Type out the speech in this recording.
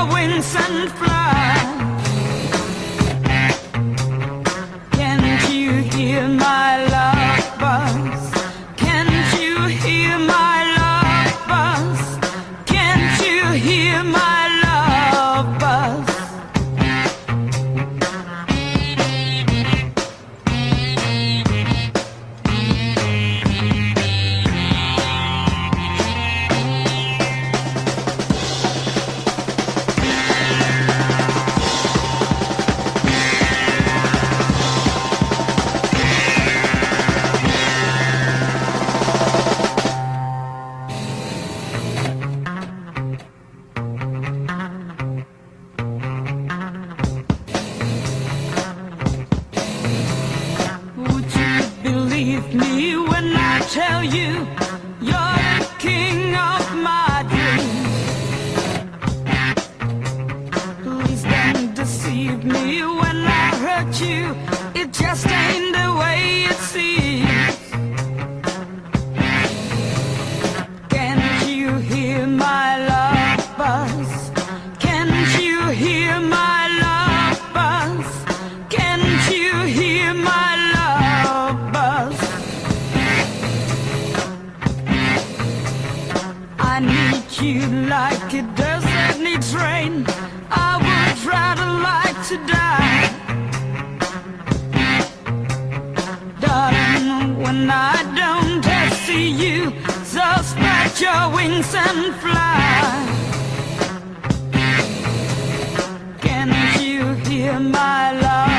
your wings and fly. Can't you hear my love buzz? Can't you hear my love buzz? Can't you hear my love buzz? Would you believe me when I tell you you're the king of my dreams? Please don't deceive me when I hurt you. It just ain't the way it seems. Can't you hear my love buzz? Can't you hear my love buzz? Can't you hear my love buzz? I need you like a desert needs rain. I would rather like to die. Darling, when I don't see you, so spread your wings and fly. Can't you hear my love?